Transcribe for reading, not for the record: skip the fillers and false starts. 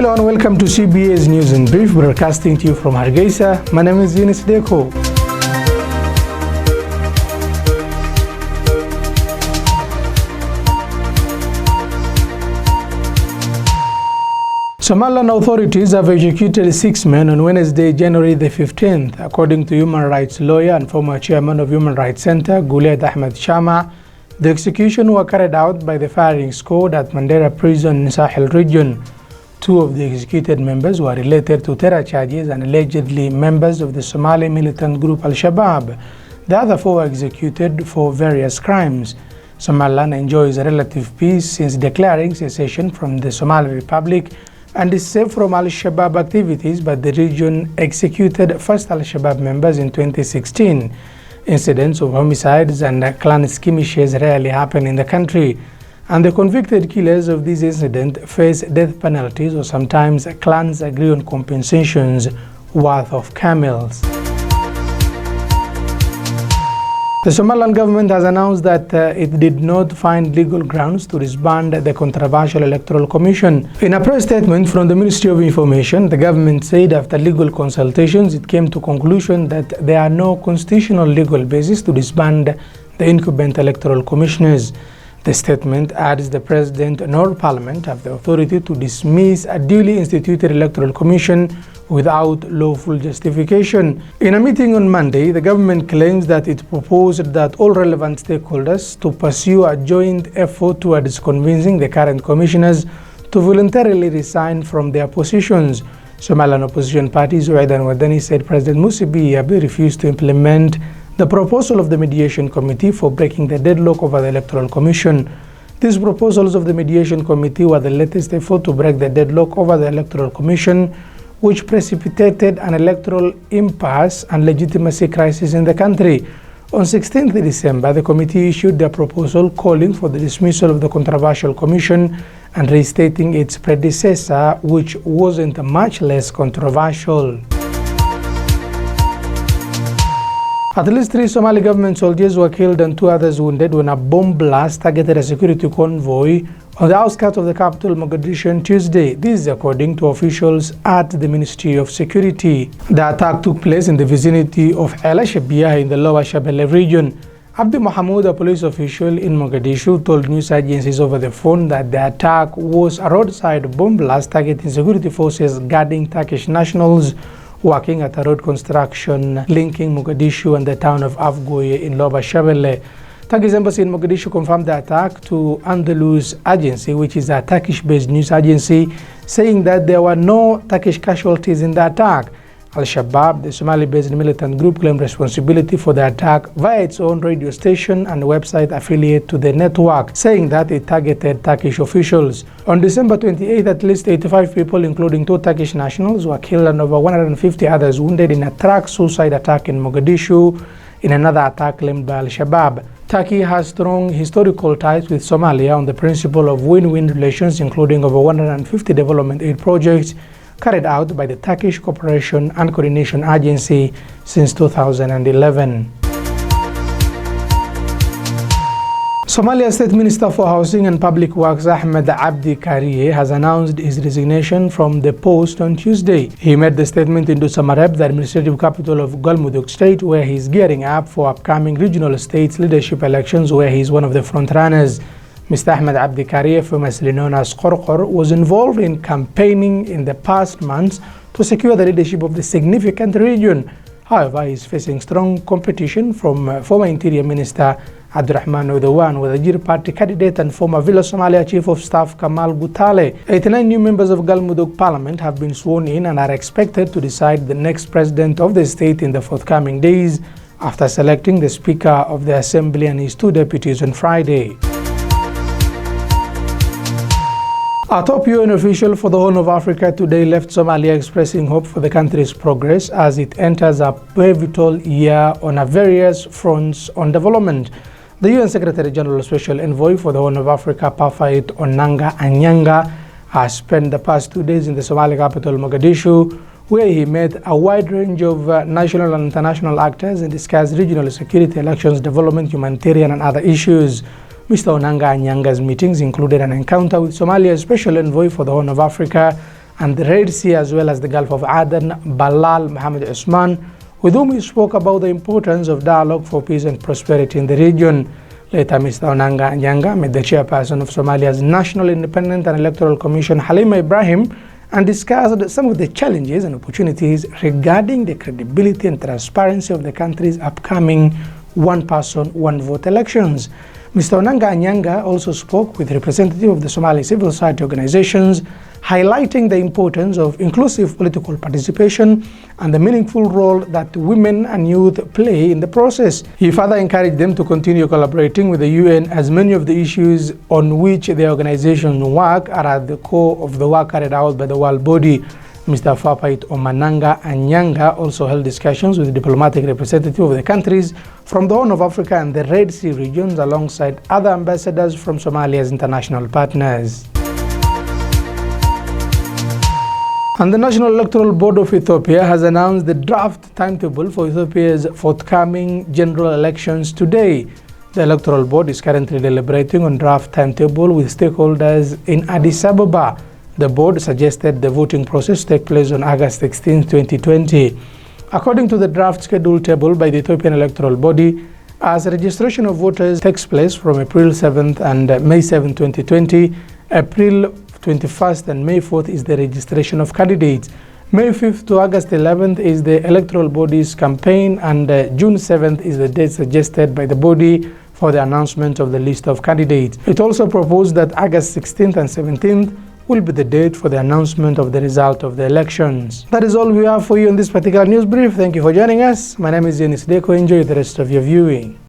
Hello and welcome to CBA's News in Brief, broadcasting to you from Hargeisa. My name is Yunis Dekow. Somaliland authorities have executed 6 men on Wednesday, January the 15th. According to human rights lawyer and former chairman of Human Rights Center, Guleed Ahmed Shama, the execution were carried out by the firing squad at Mandera prison in Sahel region. 2 of the executed members were related to terror charges and allegedly members of the Somali militant group Al-Shabaab. The other 4 were executed for various crimes. Somaliland enjoys a relative peace since declaring secession from the Somali Republic and is safe from Al-Shabaab activities, but the region executed first Al-Shabaab members in 2016. Incidents of homicides and clan skirmishes rarely happen in the country, and the convicted killers of this incident face death penalties, or sometimes clans agree on compensations worth of camels. The Somaliland government has announced that it did not find legal grounds to disband the controversial Electoral Commission. In a press statement from the Ministry of Information, the government said after legal consultations, it came to conclusion that there are no constitutional legal basis to disband the incumbent electoral commissioners. The statement adds the President nor Parliament have the authority to dismiss a duly instituted electoral commission without lawful justification. In a meeting on Monday, the government claims that it proposed that all relevant stakeholders to pursue a joint effort towards convincing the current commissioners to voluntarily resign from their positions. Somaliland opposition party Ciidanka Wadani said President Musa Bihi refused to implement the proposal of the mediation committee for breaking the deadlock over the electoral commission. These proposals of the mediation committee were the latest effort to break the deadlock over the electoral commission, which precipitated an electoral impasse and legitimacy crisis in the country. On 16th December, the committee issued their proposal calling for the dismissal of the controversial commission and restating its predecessor, which wasn't much less controversial. At least 3 Somali government soldiers were killed and 2 others wounded when a bomb blast targeted a security convoy on the outskirts of the capital Mogadishu on Tuesday. This is according to officials at the Ministry of Security. The attack took place in the vicinity of El Shabiya in the Lower Shabelle region. Abdi Mohamud, a police official in Mogadishu, told news agencies over the phone that the attack was a roadside bomb blast targeting security forces guarding Turkish nationals working at a road construction linking Mogadishu and the town of Afgoye in Lower Shabelle. Turkish embassy in Mogadishu confirmed the attack to Andalus Agency, which is a Turkish-based news agency, saying that there were no Turkish casualties in the attack. Al-Shabaab, the Somali-based militant group, claimed responsibility for the attack via its own radio station and website affiliate to the network, saying that it targeted Turkish officials. On December 28, at least 85 people, including 2 Turkish nationals, were killed and over 150 others wounded in a truck suicide attack in Mogadishu, in another attack claimed by Al-Shabaab. Turkey has strong historical ties with Somalia on the principle of win-win relations, including over 150 development aid projects carried out by the Turkish Cooperation and Coordination Agency since 2011. Somalia State Minister for Housing and Public Works Ahmed Abdi Kariye has announced his resignation from the post on Tuesday. He made the statement in Dhuusamareeb, the administrative capital of Galmudug State, where he is gearing up for upcoming regional states leadership elections, where he is one of the frontrunners. Mr. Ahmed Abdi Kariye, famously known as Qorqor, was involved in campaigning in the past months to secure the leadership of the significant region. However, he is facing strong competition from former Interior Minister Abdurrahman Udawan, with the Jir Party candidate and former Villa Somalia Chief of Staff Kamal Butale. 89 new members of Galmudug Parliament have been sworn in and are expected to decide the next president of the state in the forthcoming days, after selecting the Speaker of the Assembly and his 2 deputies on Friday. A top UN official for the Horn of Africa today left Somalia expressing hope for the country's progress as it enters a pivotal year on various fronts on development. The UN Secretary General Special Envoy for the Horn of Africa, Parfait Onanga Anyanga, has spent the past 2 days in the Somali capital Mogadishu, where he met a wide range of national and international actors and discussed regional security, elections, development, humanitarian and other issues. Mr. Onanga Anyanga's meetings included an encounter with Somalia's Special Envoy for the Horn of Africa and the Red Sea, as well as the Gulf of Aden, Balal Mohammed Usman, with whom he spoke about the importance of dialogue for peace and prosperity in the region. Later, Mr. Onanga Anyanga met the chairperson of Somalia's National Independent and Electoral Commission, Halima Ibrahim, and discussed some of the challenges and opportunities regarding the credibility and transparency of the country's upcoming one-person, one-vote elections. Mr. Onanga Anyanga also spoke with representatives of the Somali civil society organizations, highlighting the importance of inclusive political participation and the meaningful role that women and youth play in the process. He further encouraged them to continue collaborating with the UN, as many of the issues on which the organizations work are at the core of the work carried out by the world body. Mr. Fapait Omananga Anyanga also held discussions with diplomatic representatives of the countries from the Horn of Africa and the Red Sea regions, alongside other ambassadors from Somalia's international partners. And the National Electoral Board of Ethiopia has announced the draft timetable for Ethiopia's forthcoming general elections today. The Electoral Board is currently deliberating on draft timetable with stakeholders in Addis Ababa. The board suggested the voting process take place on August 16, 2020. According to the draft schedule table by the Ethiopian Electoral Body, as registration of voters takes place from April 7th and May 7, 2020, April 21st and May 4th is the registration of candidates. May 5th to August 11th is the Electoral Body's campaign, and June 7th is the date suggested by the body for the announcement of the list of candidates. It also proposed that August 16th and 17th will be the date for the announcement of the result of the elections. That is all we have for you in this particular news brief. Thank you for joining us. My name is Yunis Dekow. Enjoy the rest of your viewing.